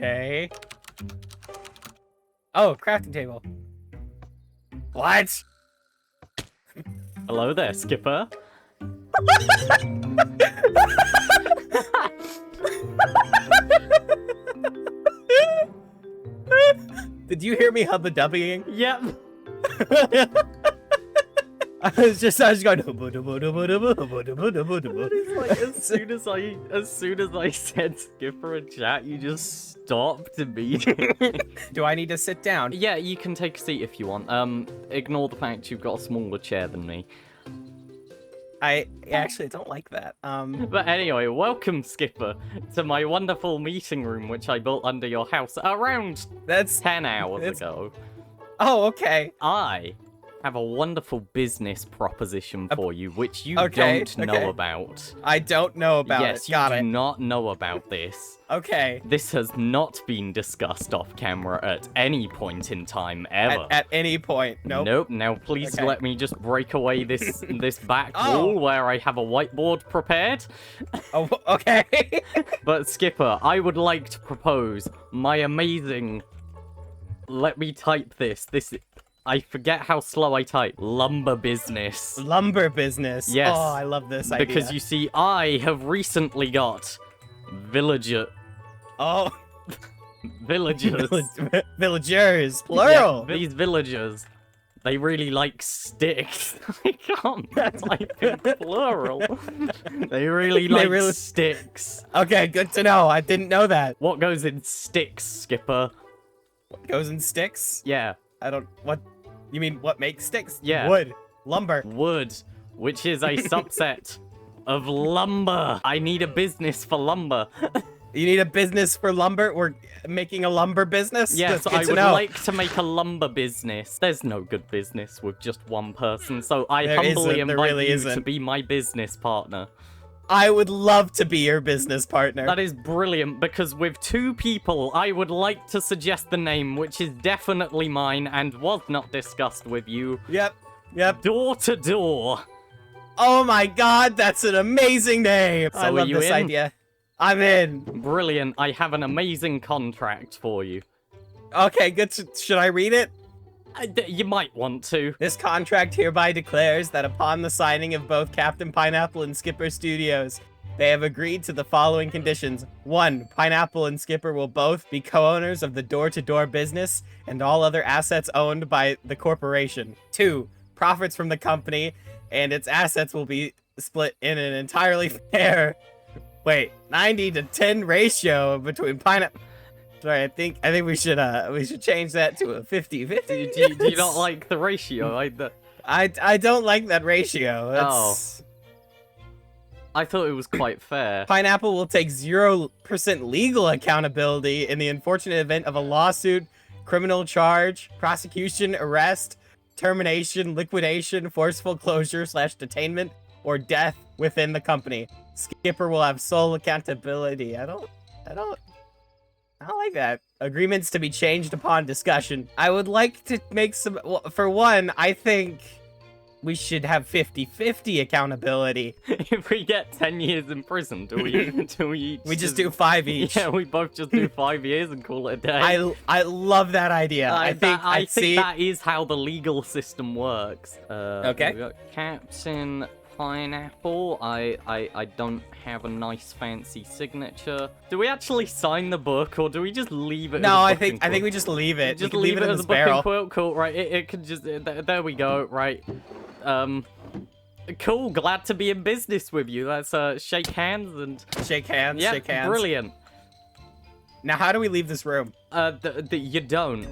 Okay. Oh, crafting table. What? Hello there, Skipper. Did you hear me hubba-dubbying? Yep. I was just going. It's like as soon as I said Skipper in chat, you just stopped me. Do I need to sit down? Yeah, you can take a seat if you want. Ignore the fact you've got a smaller chair than me. I actually don't like that. But anyway, welcome, Skipper, to my wonderful meeting room, which I built under your house around That's 10 hours ago. Oh, okay. I have a wonderful business proposition for you, which you Okay, don't know about. I don't know about Yes, it. Got you it. do not know about this. Okay. This has not been discussed off camera at any point in time, ever. At any point. Nope. Nope. Now, please Okay. let me just break away this back Oh. wall where I have a whiteboard prepared. Oh, okay. But Skipper, I would like to propose my amazing... Let me type this. I forget how slow I type. Lumber business. Lumber business. Yes. Oh, I love this idea. Because you see, I have recently got Oh. villagers. Villagers. Plural. Yeah, these villagers, they really like sticks. I can't type in plural. They really like sticks. Okay, good to know. I didn't know that. What goes in sticks, Skipper? What goes in sticks? Yeah. What? You mean what makes sticks? Yeah. Wood. Lumber. Wood, which is a subset of lumber. I need a business for lumber. You need a business for lumber? We're making a lumber business? Yes, That's good I to would know. like to make a lumber business. There's no good business with just one person, so I There humbly isn't, there invite really you isn't. to be my business partner. I would love to be your business partner. That is brilliant, because with two people, I would like to suggest the name, which is definitely mine and was not discussed with you. Yep. Door to Door. Oh my god, that's an amazing name. I So are love you this in? idea. I'm in. Brilliant. I have an amazing contract for you. Okay, good. Should I read it? You might want to. This contract hereby declares that upon the signing of both Captain Pineapple and Skipper Studios, they have agreed to the following conditions. 1. Pineapple and Skipper will both be co-owners of the door-to-door business and all other assets owned by the corporation. 2. Profits from the company and its assets will be split in an entirely fair... Wait, 90-10 ratio between Pineapple... Sorry, I think we should change that to a 50-50. Do you not like the ratio? I don't like that ratio. That's... I thought it was quite fair. Pineapple will take 0% legal accountability in the unfortunate event of a lawsuit, criminal charge, prosecution, arrest, termination, liquidation, forceful closure / detainment, or death within the company. Skipper will have sole accountability. I don't like that. Agreements to be changed upon discussion. I would like to make some... Well, for one, I think we should have 50-50 accountability. If we get 10 years in prison, do we We just do 5 each. Yeah, we both just do 5 years and call it a day. I love that idea. I think that is how the legal system works. Okay. We got Captain Pineapple. I don't have a nice fancy signature. Do we actually sign the book, or do we just leave it? No, as a I book and think quilt? we just leave it. Just we can leave it in as this a book barrel. and quilt. Cool, right? It could just there we go. Right. Cool. Glad to be in business with you. Let's shake hands and Shake hands. yeah, Shake hands. brilliant. Now, how do we leave this room? You don't.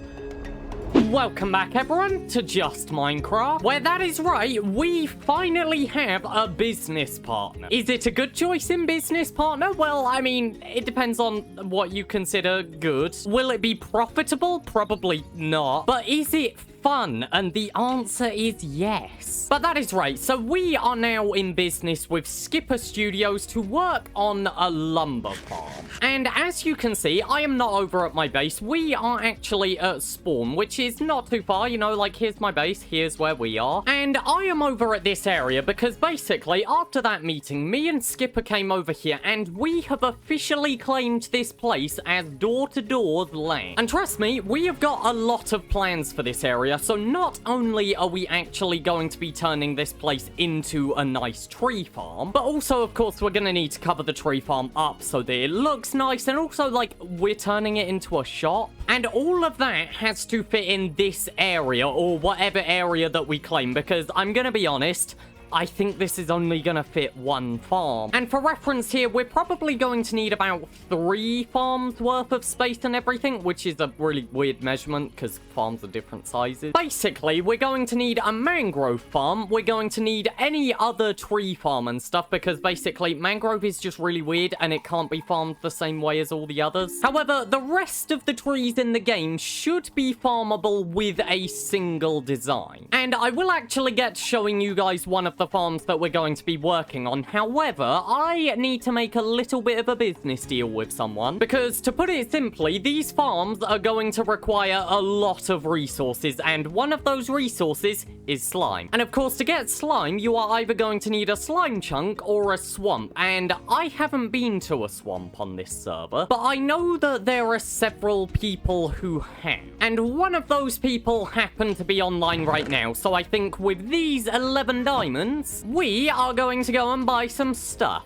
Welcome back, everyone, to Just Minecraft, where that is right, we finally have a business partner. Is it a good choice in business partner? Well, I mean, it depends on what you consider good. Will it be profitable? Probably not. But is it fun? And the answer is yes. But that is right, so we are now in business with Skipper Studios to work on a lumber farm. And as you can see, I am not over at my base. We are actually at spawn, which is not too far, you know, like here's my base, here's where we are. And I am over at this area because basically after that meeting, me and Skipper came over here and we have officially claimed this place as door-to-door land. And trust me, we have got a lot of plans for this area, so not only are we actually going to be turning this place into a nice tree farm, but also, of course, we're gonna need to cover the tree farm up so that it looks nice, and also, like, we're turning it into a shop. And all of that has to fit in this area, or whatever area that we claim, because I'm gonna be honest, I think this is only gonna fit one farm. And for reference here, we're probably going to need about 3 farms worth of space and everything, which is a really weird measurement because farms are different sizes. Basically, we're going to need a mangrove farm. We're going to need any other tree farm and stuff because basically mangrove is just really weird and it can't be farmed the same way as all the others. However, the rest of the trees in the game should be farmable with a single design. And I will actually get to showing you guys one of the farms that we're going to be working on. However, I need to make a little bit of a business deal with someone because, to put it simply, these farms are going to require a lot of resources, and one of those resources is slime. And of course, to get slime, you are either going to need a slime chunk or a swamp, and I haven't been to a swamp on this server, but I know that there are several people who have. And one of those people happen to be online right now, so I think with these 11 diamonds, we are going to go and buy some stuff.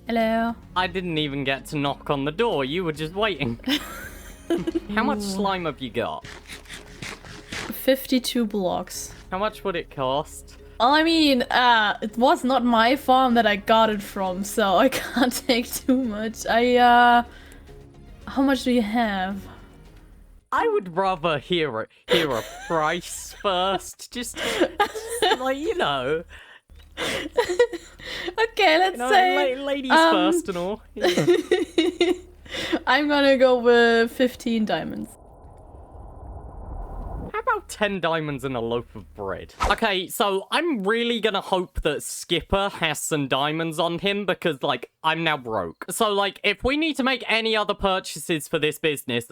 Hello. I didn't even get to knock on the door, you were just waiting. How much slime have you got? 52 blocks. How much would it cost? Well, I mean, it was not my farm that I got it from, so I can't take too much. How much do you have? I would rather hear a price first, just like, you know. Okay, let's say... ladies first and all. Yeah. I'm gonna go with 15 diamonds. How about 10 diamonds and a loaf of bread? Okay, so I'm really gonna hope that Skipper has some diamonds on him because, like, I'm now broke. So, like, if we need to make any other purchases for this business,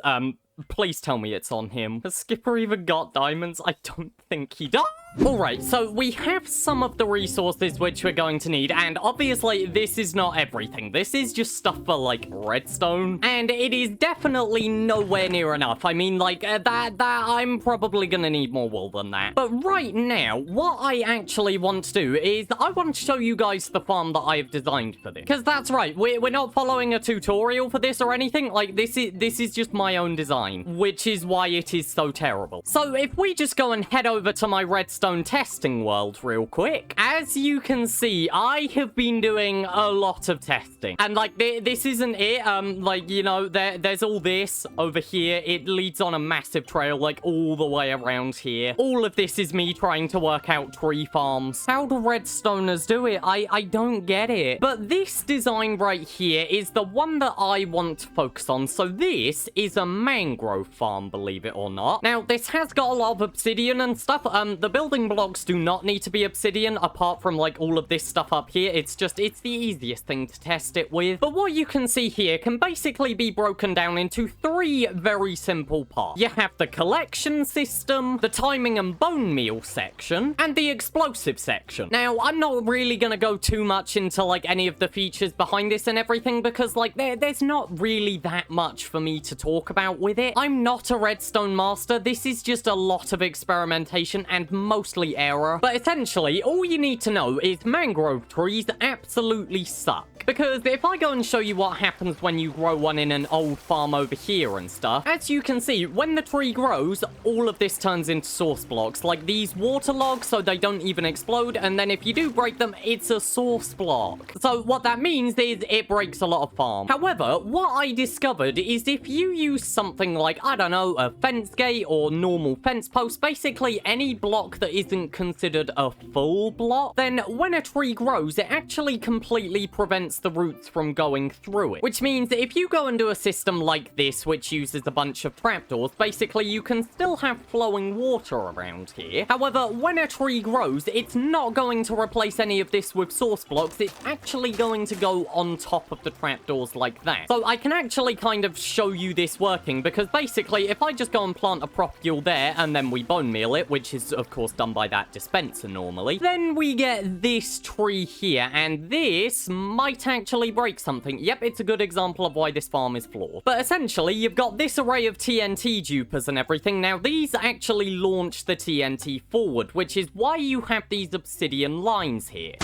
please tell me it's on him. Has Skipper even got diamonds? I don't think he does. Alright, so we have some of the resources which we're going to need, and obviously this is not everything. This is just stuff for, like, redstone, and it is definitely nowhere near enough. I mean, like, that I'm probably gonna need more wool than that. But right now, what I actually want to do is I want to show you guys the farm that I have designed for this. Because that's right, we're not following a tutorial for this or anything. Like, this is just my own design, which is why it is so terrible. So if we just go and head over to my redstone testing world real quick. As you can see, I have been doing a lot of testing. And like, this isn't it. Like, you know, there's all this over here. It leads on a massive trail, like all the way around here. All of this is me trying to work out tree farms. How do redstoners do it? I don't get it. But this design right here is the one that I want to focus on. So this is a mangrove farm, believe it or not. Now, this has got a lot of obsidian and stuff. The building blocks do not need to be obsidian apart from like all of this stuff up here. It's the easiest thing to test it with. But what you can see here can basically be broken down into 3 very simple parts. You have the collection system, the timing and bone meal section, and the explosive section. Now, I'm not really gonna go too much into like any of the features behind this and everything because like there's not really that much for me to talk about with it. I'm not a redstone master. This is just a lot of experimentation and mostly error. But essentially, all you need to know is mangrove trees absolutely suck. Because if I go and show you what happens when you grow one in an old farm over here and stuff, as you can see, when the tree grows, all of this turns into source blocks, like these water logs, so they don't even explode, and then if you do break them, it's a source block. So what that means is it breaks a lot of farm. However, what I discovered is if you use something like, I don't know, a fence gate or normal fence post, basically any block that isn't considered a full block, then when a tree grows, it actually completely prevents the roots from going through it. Which means that if you go and do a system like this, which uses a bunch of trapdoors, basically you can still have flowing water around here. However, when a tree grows, it's not going to replace any of this with source blocks. It's actually going to go on top of the trapdoors like that. So I can actually kind of show you this working, because basically if I just go and plant a propagule there and then we bone meal it, which is of course done by that dispenser normally, then we get this tree here, and this might actually break something. Yep, it's a good example of why this farm is flawed. But essentially, you've got this array of TNT dupers and everything. Now, these actually launch the TNT forward, which is why you have these obsidian lines here.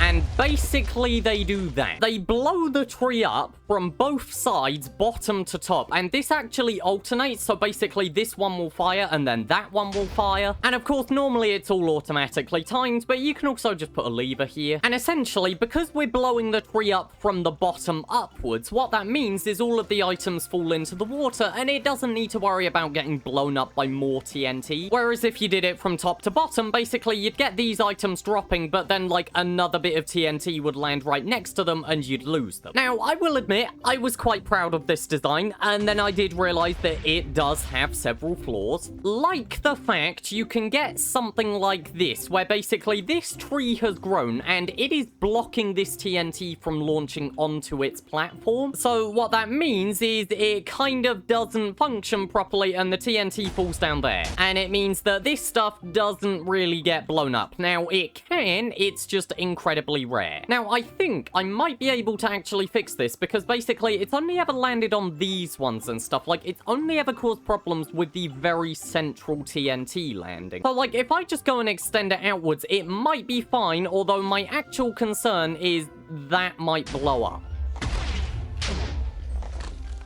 And basically they do that. They blow the tree up from both sides, bottom to top. And this actually alternates, so basically this one will fire and then that one will fire. And of course, normally it's all automatically timed, but you can also just put a lever here. And essentially, because we're blowing the tree up from the bottom upwards, what that means is all of the items fall into the water and it doesn't need to worry about getting blown up by more TNT. Whereas if you did it from top to bottom, basically you'd get these items dropping, but then like another bit of TNT would land right next to them and you'd lose them. Now, I will admit, I was quite proud of this design, and then I did realize that it does have several flaws. Like the fact you can get something like this, where basically this tree has grown and it is blocking this TNT from launching onto its platform. So what that means is it kind of doesn't function properly and the TNT falls down there. And it means that this stuff doesn't really get blown up. Now, it can, it's just incredibly rare. Now, I think I might be able to actually fix this, because basically it's only ever landed on these ones and stuff. Like, it's only ever caused problems with the very central TNT landing. So, like, if I just go and extend it outwards, it might be fine, although my actual concern is that might blow up.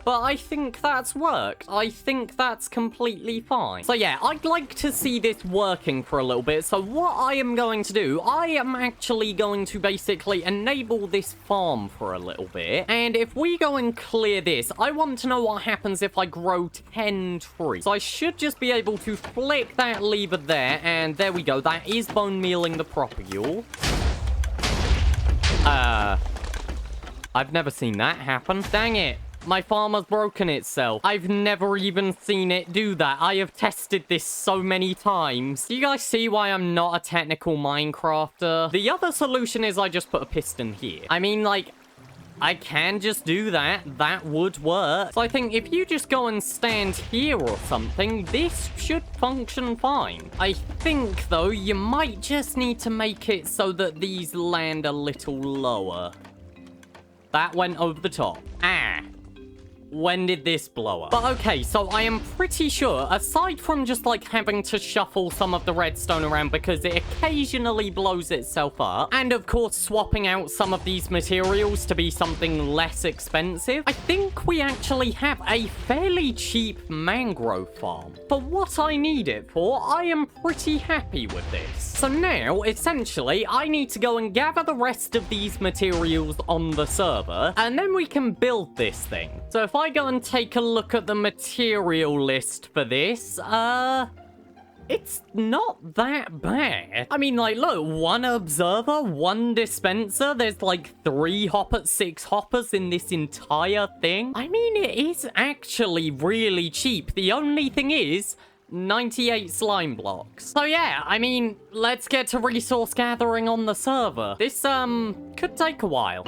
But I think that's worked. I think that's completely fine. So yeah, I'd like to see this working for a little bit. So what I am going to do, I am actually going to basically enable this farm for a little bit. And if we go and clear this, I want to know what happens if I grow 10 trees. So I should just be able to flick that lever there. And there we go. That is bone mealing the propagule. I've never seen that happen. Dang it. My farm has broken itself. I've never even seen it do that. I have tested this so many times. Do you guys see why I'm not a technical Minecrafter? The other solution is I just put a piston here. I mean, like, I can just do that. That would work. So I think if you just go and stand here or something, this should function fine. I think, though, you might just need to make it so that these land a little lower. That went over the top. When did this blow up? But okay, so I am pretty sure, aside from just like having to shuffle some of the redstone around because it occasionally blows itself up, and of course swapping out some of these materials to be something less expensive, I think we actually have a fairly cheap mangrove farm. For what I need it for, I am pretty happy with this. So now, essentially, I need to go and gather the rest of these materials on the server, and then we can build this thing. So if I go and take a look at the material list for this, it's not that bad. I mean, like, look, 1 observer, 1 dispenser. There's like 3 hoppers, 6 hoppers in this entire thing. I mean, it is actually really cheap. The only thing is 98 slime blocks. So yeah, I mean, let's get to resource gathering on the server. This, could take a while.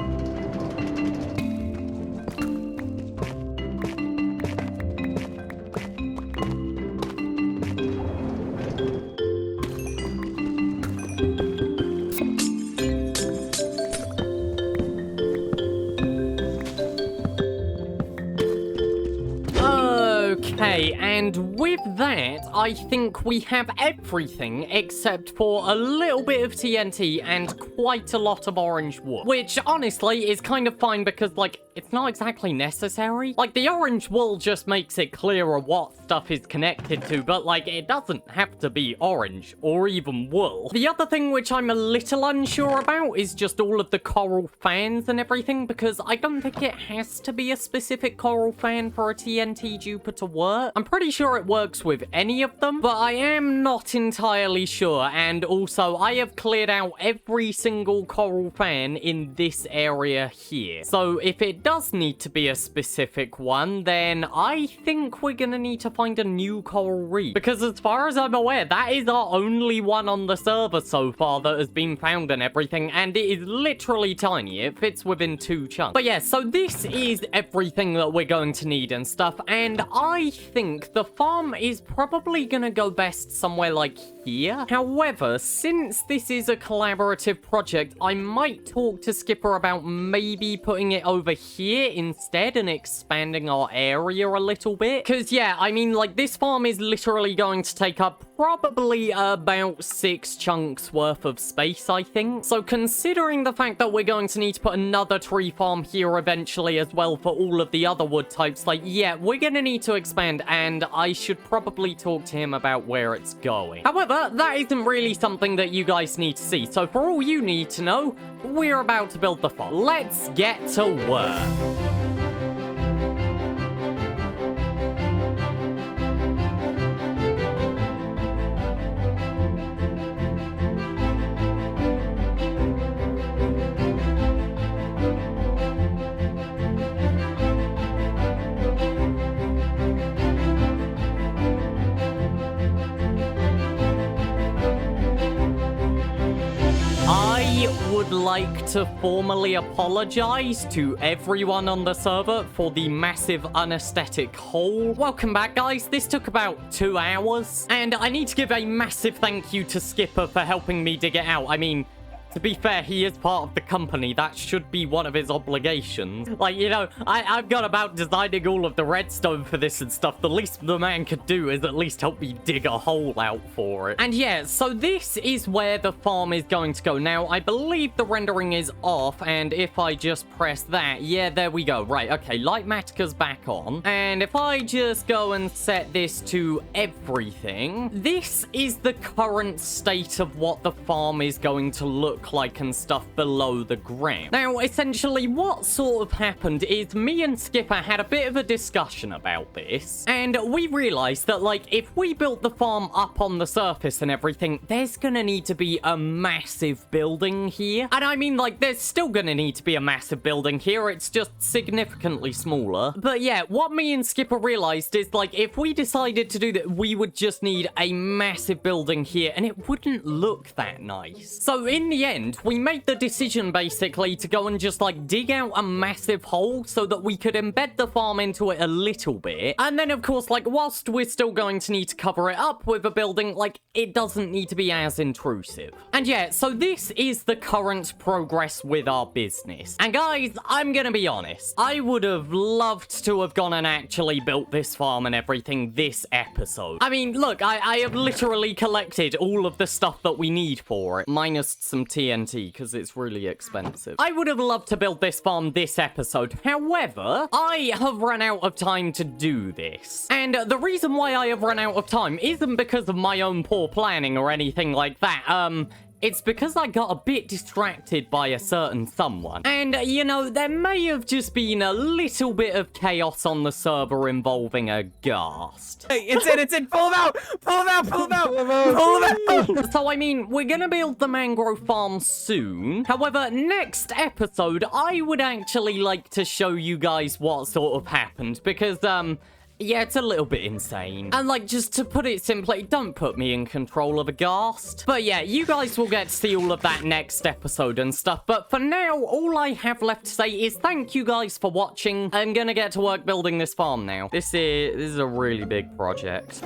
Okay, and with that, I think we have everything except for a little bit of TNT and quite a lot of orange wool. Which, honestly, is kind of fine because, like, it's not exactly necessary. Like, the orange wool just makes it clearer what stuff is connected to, but, like, it doesn't have to be orange or even wool. The other thing which I'm a little unsure about is just all of the coral fans and everything, because I don't think it has to be a specific coral fan for a TNT duper to to work. I'm pretty sure it works with any of them, but I am not entirely sure. And also, I have cleared out every single coral fan in this area here. So if it does need to be a specific one, then I think we're gonna need to find a new coral reef. Because as far as I'm aware, that is our only one on the server so far that has been found and everything, and it is literally tiny. It fits within 2 chunks. But yeah, so this is everything that we're going to need and stuff, and I think the farm is probably gonna go best somewhere like here. However, since this is a collaborative project, I might talk to Skipper about maybe putting it over here instead and expanding our area a little bit. Because yeah, I mean, like, this farm is literally going to take up probably about 6 chunks worth of space, I think. So considering the fact that we're going to need to put another tree farm here eventually as well for all of the other wood types, like, yeah, we're gonna need to expand, and I should probably talk to him about where it's going. However, that isn't really something that you guys need to see. So for all you need to know, we're about to build the farm. Let's get to work. I would like to formally apologize to everyone on the server for the massive unaesthetic hole. Welcome back, guys. This took about 2 hours, and I need to give a massive thank you to Skipper for helping me dig it out. I mean, to be fair, he is part of the company. That should be one of his obligations. Like, you know, I've got about designing all of the redstone for this and stuff. The least the man could do is at least help me dig a hole out for it. And yeah, so this is where the farm is going to go. Now, I believe the rendering is off, and if I just press that, yeah, there we go. Right, okay, Lightmatica's back on. And if I just go and set this to everything, this is the current state of what the farm is going to look like and stuff below the ground. Now, essentially, what sort of happened is me and Skipper had a bit of a discussion about this, and we realized that, like, if we built the farm up on the surface and everything, there's gonna need to be a massive building here. And I mean, like, there's still gonna need to be a massive building here, it's just significantly smaller. But yeah, what me and Skipper realized is, like, if we decided to do that, we would just need a massive building here, and it wouldn't look that nice. So in the end, we made the decision basically to go and just, like, dig out a massive hole so that we could embed the farm into it a little bit. And then, of course, like, whilst we're still going to need to cover it up with a building, like, it doesn't need to be as intrusive. And yeah, so this is the current progress with our business. And guys, I'm gonna be honest, I would have loved to have gone and actually built this farm and everything this episode. I mean, look, I have literally collected all of the stuff that we need for it, minus some TNT, because it's really expensive. I would have loved to build this farm this episode. However, I have run out of time to do this. And the reason why I have run out of time isn't because of my own poor planning or anything like that. It's because I got a bit distracted by a certain someone. And, you know, there may have just been a little bit of chaos on the server involving a ghast. Hey, it's in, pull him out! Pull him out, pull him out! Pull him out! So, I mean, we're gonna build the mangrove farm soon. However, next episode, I would actually like to show you guys what sort of happened. Because, yeah, it's a little bit insane. And, like, just to put it simply, don't put me in control of a ghast. But yeah, you guys will get to see all of that next episode and stuff. But for now, all I have left to say is thank you guys for watching. I'm gonna get to work building this farm now. This is a really big project.